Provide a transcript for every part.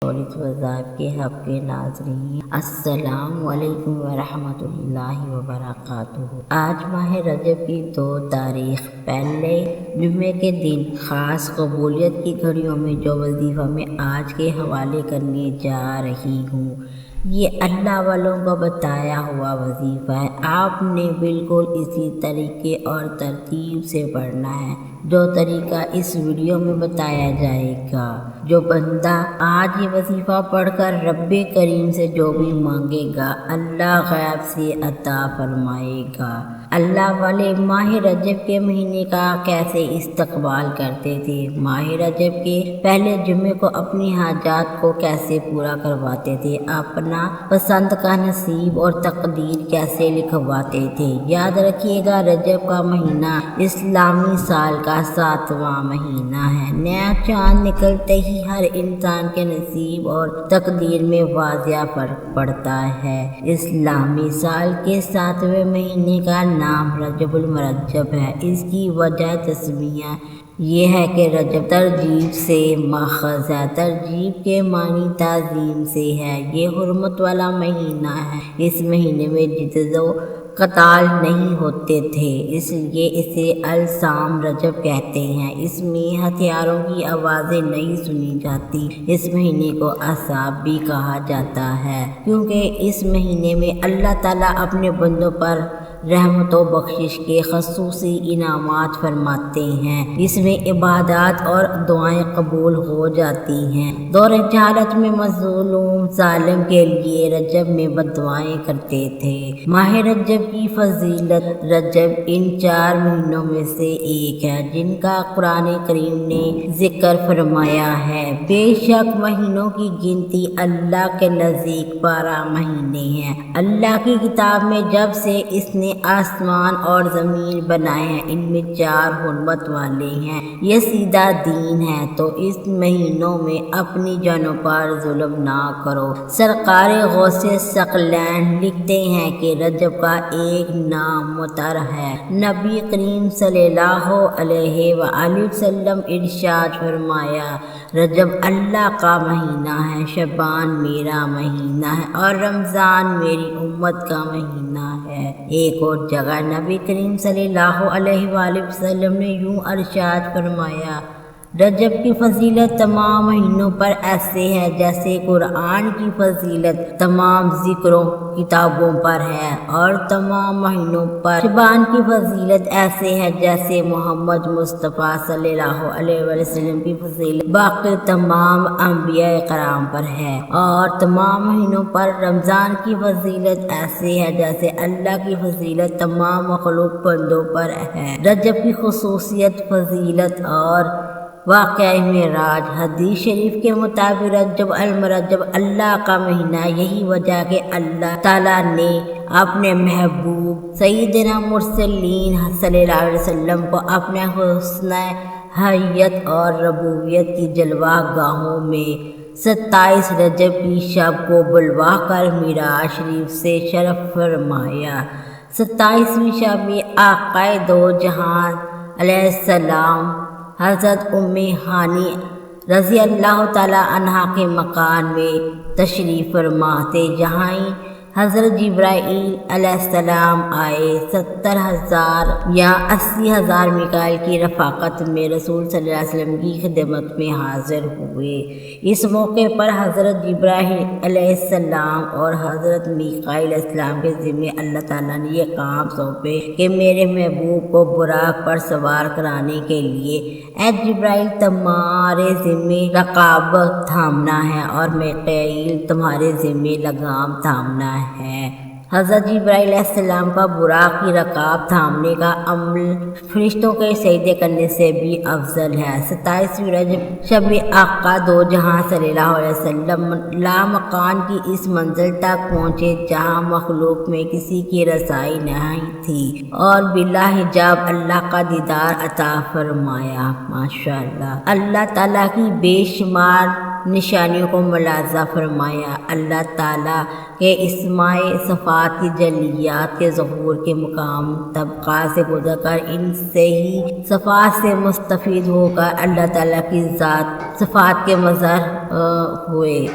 اور اس وظائف کے حق کے ناظرین، السلام علیکم ورحمۃ اللہ وبرکاتہ۔ آج ماہ رجب کی 2 تاریخ پہلے جمعے کے دن خاص قبولیت کی گھڑیوں میں جو وظیفہ میں آج کے حوالے کرنے جا رہی ہوں، یہ اللہ والوں کو بتایا ہوا وظیفہ ہے۔ آپ نے بالکل اسی طریقے اور ترتیب سے پڑھنا ہے جو طریقہ اس ویڈیو میں بتایا جائے گا۔ جو بندہ آج یہ وظیفہ پڑھ کر رب کریم سے جو بھی مانگے گا، اللہ غیب سے عطا فرمائے گا۔ اللہ والے ماہ رجب کے مہینے کا کیسے استقبال کرتے تھے، ماہ رجب کے پہلے جمعے کو اپنی حاجات کو کیسے پورا کرواتے تھے، اپنا پسند کا نصیب اور تقدیر کیسے لکھواتے تھے۔ یاد رکھیے گا، رجب کا مہینہ اسلامی سال کا 7واں مہینہ ہے۔ نیا چاند نکلتے ہی ہر انسان کے نصیب اور تقدیر میں واضح فرق پڑتا ہے۔ اسلامی سال کے 7ویں مہینے کا نام رجب المرجب ہے۔ اس کی وجہ تسمیہ یہ ہے کہ رجب ترجیب سے ماخذ ہے۔ ترجیب کے معنی تعظیم سے ہے۔ یہ حرمت والا مہینہ ہے۔ اس مہینے میں جدل و قتال نہیں ہوتے تھے، اس لیے اسے الصام رجب کہتے ہیں۔ اس میں ہتھیاروں کی آوازیں نہیں سنی جاتی۔ اس مہینے کو اعصاب بھی کہا جاتا ہے کیونکہ اس مہینے میں اللہ تعالیٰ اپنے بندوں پر رحمت و بخشش کے خصوصی انعامات فرماتے ہیں۔ اس میں عبادات اور دعائیں قبول ہو جاتی ہیں۔ دور جہالت میں مظلوم ظالم کے لیے رجب میں بددعائیں کرتے تھے۔ ماہ رجب کی فضیلت، رجب ان 4 مہینوں میں سے ایک ہے جن کا قرآن کریم نے ذکر فرمایا ہے۔ بے شک مہینوں کی گنتی اللہ کے نزدیک 12 مہینے ہیں۔ اللہ کی کتاب میں جب سے اس نے آسمان اور زمین بنائے ہیں، ان میں 4 حرمت والے ہیں۔ یہ سیدھا دین ہے، تو اس مہینوں میں اپنی جانوں پر ظلم نہ کرو۔ سرکار غوث ثقلین لکھتے ہیں کہ رجب کا ایک نام مطر ہے۔ نبی کریم صلی اللہ علیہ وآلہ وسلم ارشاد فرمایا، رجب اللہ کا مہینہ ہے، شعبان میرا مہینہ ہے اور رمضان میری امت کا مہینہ ہے۔ ایک اور جگہ نبی کریم صلی اللہ علیہ وآلہ وسلم نے یوں ارشاد فرمایا، رجب کی فضیلت تمام مہینوں پر ایسے ہے جیسے قرآن کی فضیلت تمام ذکروں کتابوں پر ہے، اور تمام مہینوں پر شعبان کی فضیلت ایسے ہے جیسے محمد مصطفیٰ صلی اللہ علیہ وسلم کی فضیلت باقی تمام انبیاء کرام پر ہے، اور تمام مہینوں پر رمضان کی فضیلت ایسے ہے جیسے اللہ کی فضیلت تمام مخلوق بندوں پر ہے۔ رجب کی خصوصیت، فضیلت اور واقعہ معراج۔ حدیث شریف کے مطابق رجب المرجب اللہ کا مہینہ، یہی وجہ کہ اللہ تعالیٰ نے اپنے محبوب سیدنا مرسلین صلی اللہ علیہ وسلم کو اپنے حسن حیت اور ربوبیت کی جلوہ گاہوں میں 27 رجب کی شب کو بلوا کر معراج شریف سے شرف فرمایا۔ 27ویں شب میں آقا دو جہاں علیہ السلام حضرت ام ہانی رضی اللہ تعالی عنہا کے مکان میں تشریف فرما تھے، جہاں حضرت جبرائیل علیہ السلام آئے۔ 70,000 یا 80,000 میکائیل کی رفاقت میں رسول صلی اللہ علیہ وسلم کی خدمت میں حاضر ہوئے۔ اس موقع پر حضرت جبرائیل علیہ السلام اور حضرت میکائیل علیہ السلام کے ذمے اللہ تعالیٰ نے یہ کام سونپے کہ میرے محبوب کو براق پر سوار کرانے کے لیے اے جبرائیل تمہارے ذمے رکاب تھامنا ہے اور میکائیل تمہارے ذمے لگام تھامنا ہے۔ حضرت جبرائیل علیہ السلام کا براق کی رکاب تھامنے کا عمل فرشتوں کے سجدے کرنے سے بھی افضل ہے۔ 27ویں رجب شب آقا دو جہاں صلی اللہ علیہ وسلم لامکان کی اس منزل تک پہنچے جہاں مخلوق میں کسی کی رسائی نہیں تھی، اور بلا حجاب اللہ کا دیدار عطا فرمایا۔ ماشاءاللہ، اللہ تعالیٰ کی بے شمار نشانیوں کو ملاحظہ فرمایا۔ اللہ تعالیٰ کے اسماء صفات کی جلیات کے ظہور کے مقام طبقات سے گزر کر ان سے ہی صفات سے مستفید ہو کر اللہ تعالیٰ کی ذات صفات کے مظہر ہوئے۔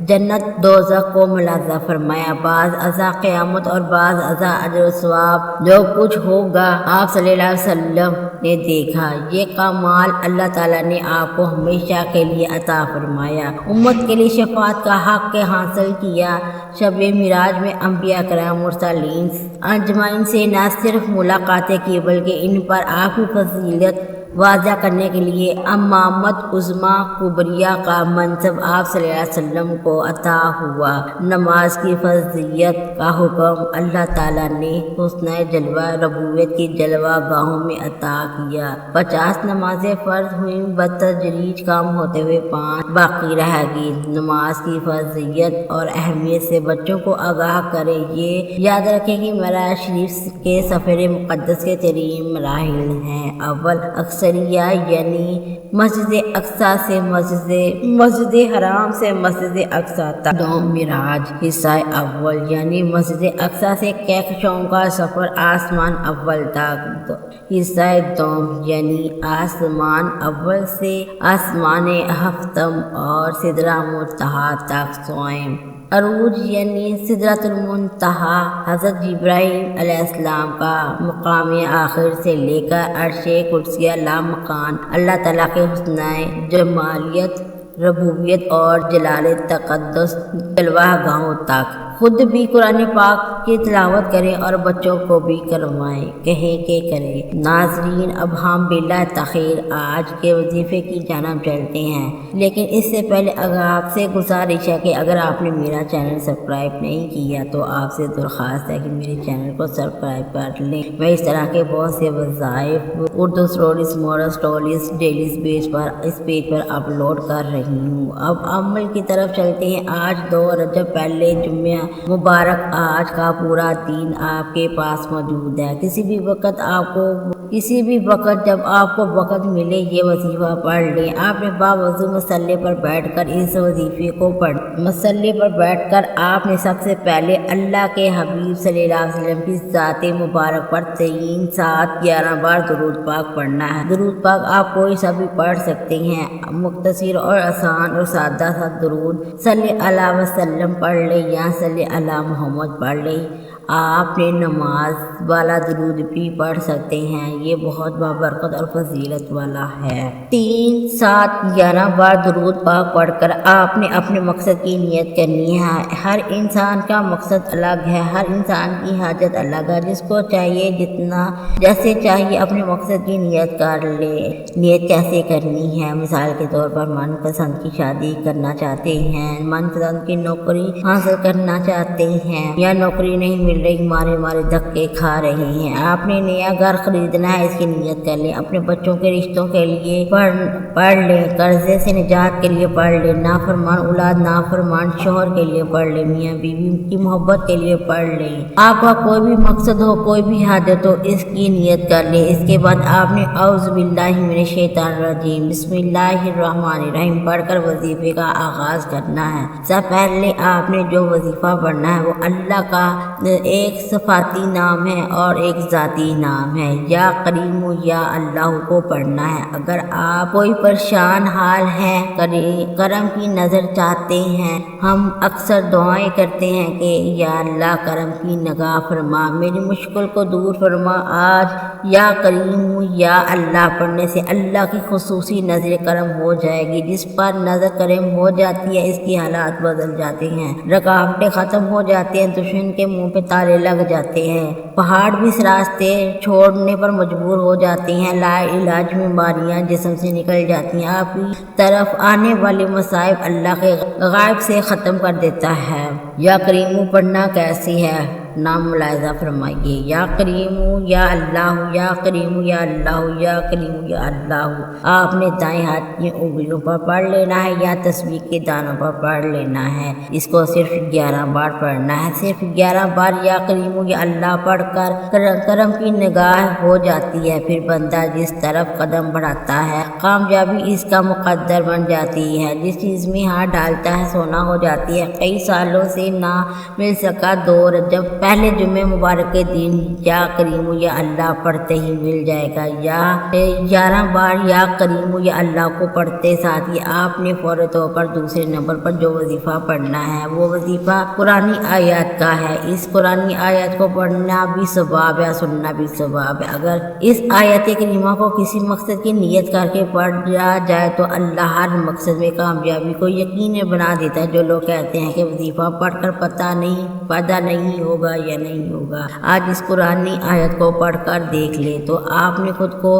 جنت دوزخ کو ملاحظہ فرمایا۔ بعض ازاں قیامت اور بعض ازاں اجر و ثواب جو کچھ ہوگا آپ صلی اللہ علیہ وسلم نے دیکھا۔ یہ کمال اللہ تعالیٰ نے آپ کو ہمیشہ کے لیے عطا فرمایا۔ امت کے لیے شفاعت کا حق حاصل کیا۔ شب معراج میں انبیاء کرام مرسلین اجمعین سے نہ صرف ملاقاتیں کی بلکہ ان پر آپ کی فضیلت واضح کرنے کے لیے امامت عظمیٰ کبریٰ کا منصب آپ صلی اللہ علیہ وسلم کو عطا ہوا۔ نماز کی فرضیت کا حکم اللہ تعالیٰ نے حسن جلوہ ربوبیت کی جلوہ گاہوں میں عطا کیا۔ 50 نمازیں فرض ہوئیں، بتدریج کم ہوتے ہوئے 5 باقی رہ گئی۔ نماز کی فرضیت اور اہمیت سے بچوں کو آگاہ کریں۔ یہ یاد رکھیں کہ معراج شریف کے سفر مقدس کے 3 مراحل ہیں۔ اول اکثریہ یعنی مسجد اقصیٰ سے مسجد حرام سے مسجد اقصیٰ تک۔ دوم معراج حصہ اول یعنی مسجد اقصیٰ سے کہکشاؤں کا سفر آسمان اول تک۔ حصہ دوم یعنی آسمان اول سے آسمان ہفتم اور سدرہ منتہا تک سوئم۔ عروج یعنی سدرۃ المنتہا حضرت جبرائیل علیہ السلام کا مقام آخر سے لے کر عرش کرسیہ لامکان اللہ تعالیٰ کے حسن جمالیت ربوبیت اور جلال تقدس جلوہ گاہوں تک۔ خود بھی قرآن پاک کی تلاوت کریں اور بچوں کو بھی کروائیں، کہیں کہ کریں۔ ناظرین، اب ہم بلا تاخیر آج کے وظیفے کی جانب چلتے ہیں، لیکن اس سے پہلے اگر آپ سے گزارش ہے کہ اگر آپ نے میرا چینل سبسکرائب نہیں کیا تو آپ سے درخواست ہے کہ میرے چینل کو سبسکرائب کر لیں۔ میں اس طرح کے بہت سے وظائف Urdu stories moral stories daily اس پیج پر اپلوڈ کر رہی ہوں۔ اب عمل کی طرف چلتے ہیں۔ آج 2 رجب پہلے جمعہ مبارک، آج کا پورا دن آپ کے پاس موجود ہے۔ کسی بھی وقت جب آپ کو وقت ملے یہ وظیفہ پڑھ لیں۔ آپ نے باوضو مصلی پر بیٹھ کر اس وظیفے کو مصلی پر بیٹھ کر آپ نے سب سے پہلے اللہ کے حبیب صلی اللہ علیہ وسلم کی ذات مبارک پر 3 7 11 بار درود پاک پڑھنا ہے۔ درود پاک آپ کوئی سا بھی پڑھ سکتے ہیں۔ مختصر اور آسان اور سادہ سا درود صلی اللہ علیہ وسلم پڑھ لیں یا صلی اللہ محمد پڑھ لیں۔ آپ نے نماز والا درود بھی پڑھ سکتے ہیں، یہ بہت بابرکت اور فضیلت والا ہے۔ 3 7 11 بار درود پاک پڑھ کر آپ نے اپنے مقصد کی نیت کرنی ہے۔ ہر انسان کا مقصد الگ ہے، ہر انسان کی حاجت الگ ہے۔ جس کو چاہیے جیسے چاہیے اپنے مقصد کی نیت کر لے۔ نیت کیسے کرنی ہے؟ مثال کے طور پر من پسند کی شادی کرنا چاہتے ہیں، من پسند کی نوکری حاصل کرنا چاہتے ہیں یا نوکری نہیں مل رہی، مارے دھکے کھا رہے ہیں۔ آپ نے نیا گھر خریدنا ہے، اس کی نیت کر لیں۔ اپنے بچوں کے رشتوں کے لیے پڑھ لیں، قرضے سے نجات کے لیے پڑھ لیں، نافرمان اولاد نافرمان شوہر کے لیے پڑھ لیں، میاں بیوی کی محبت کے لیے پڑھ لیں۔ آپ کا کوئی بھی مقصد ہو، کوئی بھی حاجت ہو، اس کی نیت کر لیں۔ اس کے بعد آپ نے اعوذ باللہ من الشیطان الرجیم بسم اللہ الرحمن الرحیم پڑھ کر وظیفے کا آغاز کرنا ہے۔ سب پہلے آپ نے جو وظیفہ پڑھنا ہے وہ اللہ کا ایک صفاتی نام ہے اور ایک ذاتی نام ہے۔ یا کریم یا اللہ کو پڑھنا ہے۔ اگر آپ کوئی پریشان حال ہے، کرم کی نظر چاہتے ہیں، ہم اکثر دعائیں کرتے ہیں کہ یا اللہ کرم کی نگاہ فرما، میری مشکل کو دور فرما۔ آج یا کریم یا اللہ پڑھنے سے اللہ کی خصوصی نظر کرم ہو جائے گی۔ جس پر نظر کرم ہو جاتی ہے اس کی حالات بدل جاتے ہیں، رکاوٹیں ختم ہو جاتی ہیں، دشمن کے منہ پہ تالے لگ جاتے ہیں، پہاڑ بھی راستے چھوڑنے پر مجبور ہو جاتے ہیں، لا علاج بیماریاں جسم سے نکل جاتی ہیں، آپ کی طرف آنے والے مصائب اللہ کے غائب سے ختم کر دیتا ہے۔ یا کریم پڑھنا کیسی ہے؟ نام ملاحظہ فرمائیے، یا کریم یا اللہ، یا کریم یا اللہ، یا کریم یا اللہ۔ آپ نے دائیں ہاتھ کی انگلیوں پر پڑھ لینا ہے یا تسبیح کے دانوں پر پڑھ لینا ہے۔ اس کو صرف 11 بار پڑھنا ہے۔ صرف 11 بار یا کریم یا اللہ پڑھ کر کرم کی نگاہ ہو جاتی ہے، پھر بندہ جس طرف قدم بڑھاتا ہے کامیابی اس کا مقدر بن جاتی ہے۔ جس چیز میں ہاتھ ڈالتا ہے سونا ہو جاتی ہے۔ کئی سالوں سے نہ مل سکا دور جب پہلے جمعے مبارک کے دن یا کریم یا اللہ پڑھتے ہی مل جائے گا۔ یا 11 بار یا کریم یا اللہ کو پڑھتے ساتھ ہی آپ نے فوری طور پر دوسرے نمبر پر جو وظیفہ پڑھنا ہے وہ وظیفہ قرآنی آیات کا ہے۔ اس قرآنی آیات کو پڑھنا بھی ثواب ہے، سننا بھی ثواب ہے۔ اگر اس آیت کریمہ کو کسی مقصد کی نیت کر کے پڑھا جائے تو اللہ ہر مقصد میں کامیابی کو یقینی بنا دیتا ہے۔ جو لوگ کہتے ہیں کہ وظیفہ پڑھ کر پتہ نہیں ہوگا یا نہیں ہوگا، آج اس قرآنی آیت کو پڑھ کر دیکھ لے تو آپ نے خود کو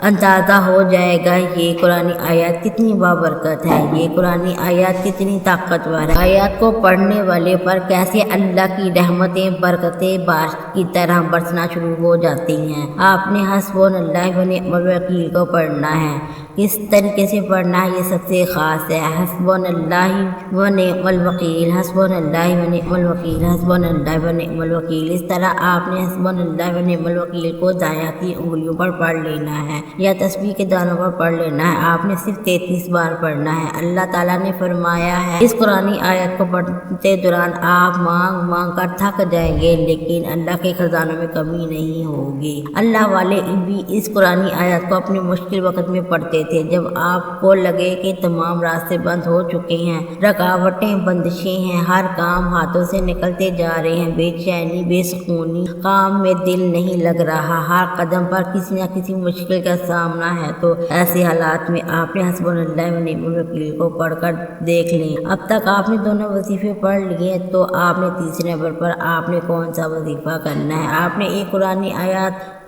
اندازہ ہو جائے گا یہ قرآنی آیات کتنی بابرکت ہے، یہ قرآنی آیات کتنی طاقتور ہے۔ آیات کو پڑھنے والے پر کیسے اللہ کی رحمتیں برکتیں بارش کی طرح برسنا شروع ہو جاتی ہیں۔ آپ نے حسبنا اللہ و نعم الوکیل کو پڑھنا ہے۔ کس طریقے سے پڑھنا ہے یہ سب سے خاص ہے۔ حسبنا اللہ و نعم الوکیل، حسبنا اللہ و نعم الوکیل، حسبنا اللہ و نعم الوکیل۔ اس طرح آپ نے حسبنا اللہ و نعم الوکیل کو دائیں کی انگلیوں پر پڑھ لینا ہے یا تسبیح کے دانوں پر پڑھ لینا ہے۔ آپ نے صرف 33 بار پڑھنا ہے۔ اللہ تعالیٰ نے فرمایا ہے اس قرآنی آیت کو پڑھتے دوران آپ مانگ کر تھک جائیں گے لیکن اللہ کے خزانوں میں کمی نہیں ہوگی۔ اللہ والے بھی اس قرآنی آیت کو اپنے مشکل وقت میں پڑھتے تھے جب آپ کو لگے کہ تمام راستے بند ہو چکے ہیں، رکاوٹیں بندشیں ہیں، ہر کام ہاتھوں سے نکلتے جا رہے ہیں، بے چینی بے سکونی، کام میں دل نہیں لگ رہا، ہر قدم پر کسی نہ کسی مشکل کا سامنا ہے، تو ایسے حالات میں آپ نے حسبنا اللہ و نعم الوکیل کو پڑھ کر دیکھ لیں۔ اب تک آپ نے دونوں وظیفے پڑھ لیے تو آپ نے تیسرے نمبر پر آپ نے کون سا وظیفہ کرنا ہے؟ آپ نے ایک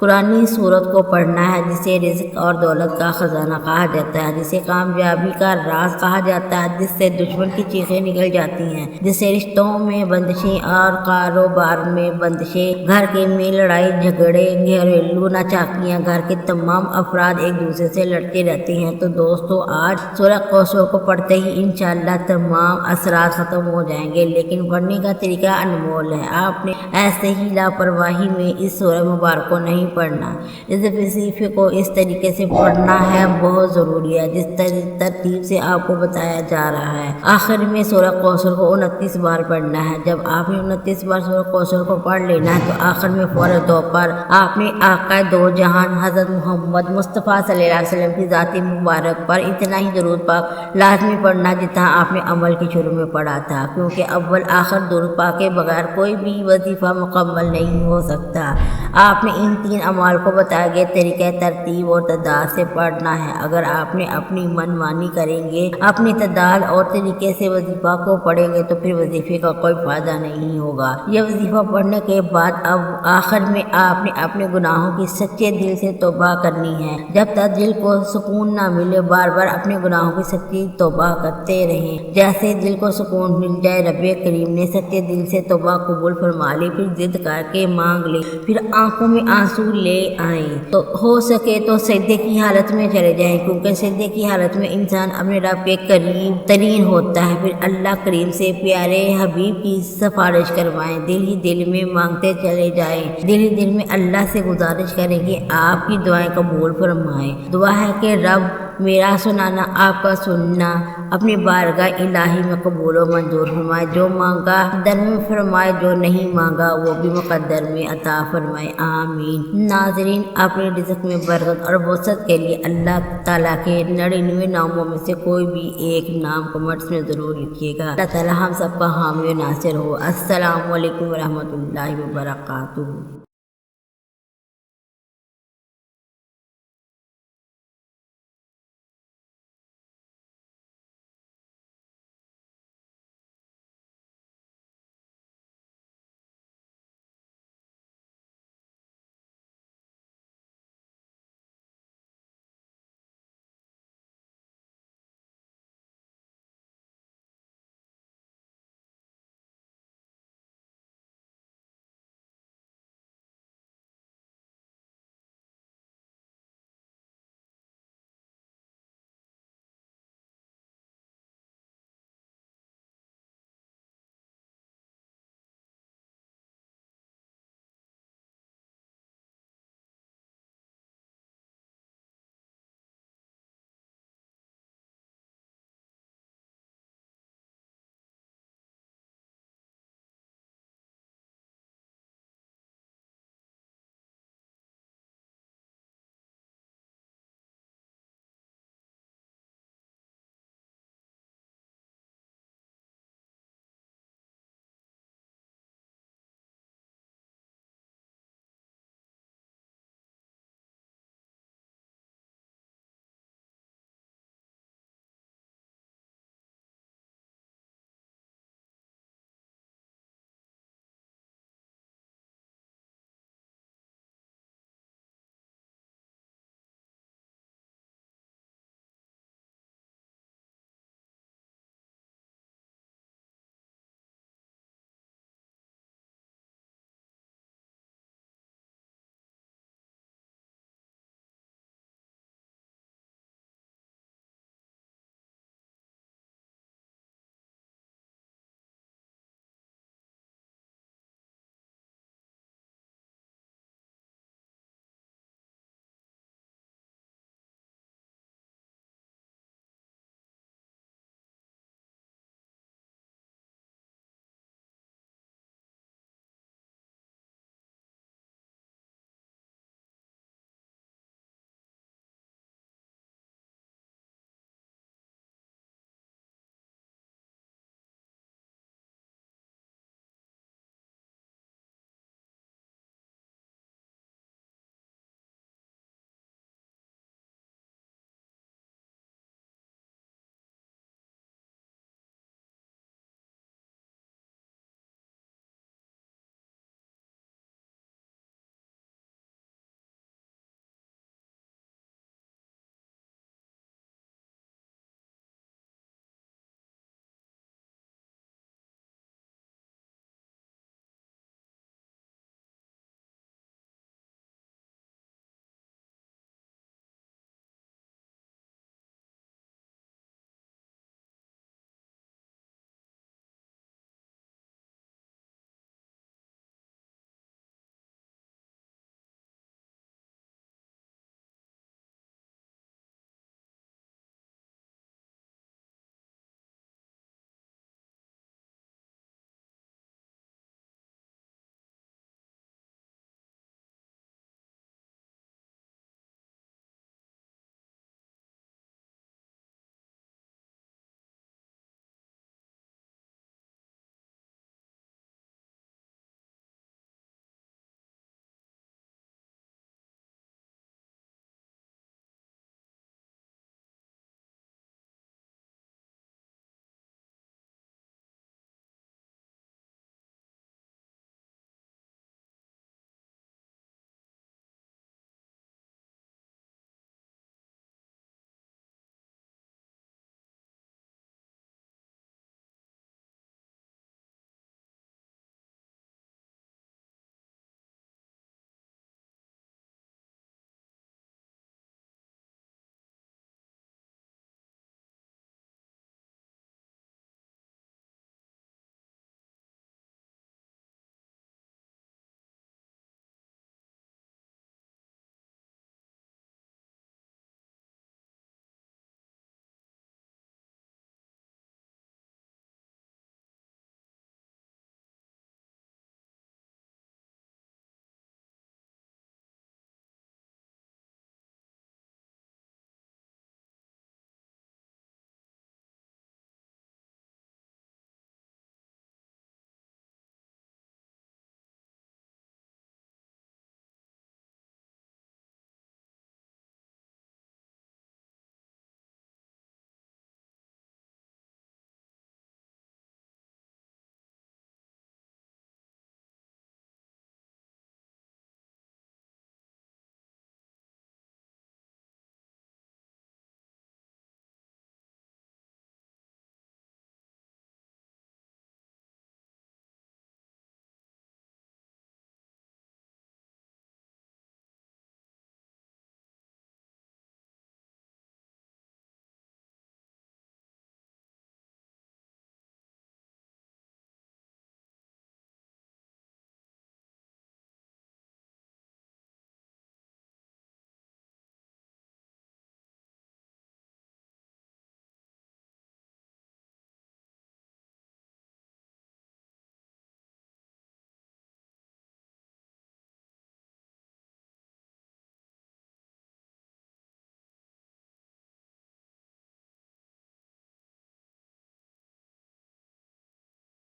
قرآنی سورت کو پڑھنا ہے جسے رزق اور دولت کا خزانہ کہا جاتا ہے، جسے کامیابی کا راز کہا جاتا ہے، جس سے دشمن کی چیخیں نکل جاتی ہیں، جسے رشتوں میں بندشیں اور کاروبار میں بندشیں، گھر کے میں لڑائی جھگڑے، گھریلو ناچاکیاں، گھر کے تمام افراد ایک دوسرے سے لڑتے رہتے ہیں۔ تو دوستو آج سورہ کوثر کو پڑھتے ہی انشاءاللہ تمام اثرات ختم ہو جائیں گے، لیکن پڑھنے کا طریقہ انمول ہے۔ آپ نے ایسے ہی لاپرواہی میں اس سورہ مبارک کو نہیں پڑھنا، اس وظیفے کو اس طریقے سے پڑھنا ہے بہت ضروری ہے جس ترتیب سے آپ کو بتایا جا رہا ہے۔ آخر میں سورہ کوثر کو 29 بار پڑھنا ہے۔ جب آپ نے 29 بار سورہ کوثر کو پڑھ لینا ہے تو آخر میں فوری طور پر آپ نے آقا دو جہان حضرت محمد مصطفیٰ صلی اللہ علیہ وسلم کی ذات مبارک پر اتنا ہی درود پاک لازمی پڑھنا جتنا آپ نے عمل کے شروع میں پڑھا تھا، کیونکہ اول آخر درود پاک کے بغیر کوئی بھی وظیفہ مکمل نہیں ہو سکتا۔ آپ نے ان 3 اعمال کو بتایا گیا طریقہ ترتیب اور تعداد سے پڑھنا ہے۔ اگر آپ نے اپنی من مانی کریں گے، اپنی تعداد اور طریقے سے وظیفہ کو پڑھیں گے تو پھر وظیفے کا کوئی فائدہ نہیں ہوگا۔ یہ وظیفہ پڑھنے کے بعد اب آخر میں آپ نے اپنے گناہوں کی سچے دل سے توبہ کرنی ہے۔ جب تک دل کو سکون نہ ملے بار بار اپنے گناہوں کی سچی توبہ کرتے رہیں۔ جیسے دل کو سکون مل جائے، رب کریم نے سچے دل سے توبہ قبول فرما لی، پھر ضد کر کے مانگ لے، پھر آنکھوں میں آنسو لے آئیں تو ہو سکے تو سجدے کی حالت میں چلے جائیں، کیونکہ سجدے کی حالت میں انسان اپنے رب کے قریب ترین ہوتا ہے۔ پھر اللہ کریم سے پیارے حبیب کی سفارش کروائیں، دل ہی دل میں مانگتے چلے جائیں، دل ہی دل میں اللہ سے گزارش کریں کہ آپ کی دعائیں قبول فرمائیں۔ دعا ہے کہ رب میرا سنانا آپ کا سننا اپنی بارگاہ الہی میں قبول و منظور فرمائے، جو مانگا در میں فرمائے، جو نہیں مانگا وہ بھی مقدر میں عطا فرمائے، آمین۔ ناظرین، اپنے رزق میں برکت اور وسعت کے لیے اللہ تعالیٰ کے 99 ناموں میں سے کوئی بھی ایک نام کمنٹس میں ضرور لکھیے گا۔ اللہ تعالیٰ ہم سب کا حامی و ناصر ہو۔ السلام علیکم ورحمۃ اللہ وبرکاتہ۔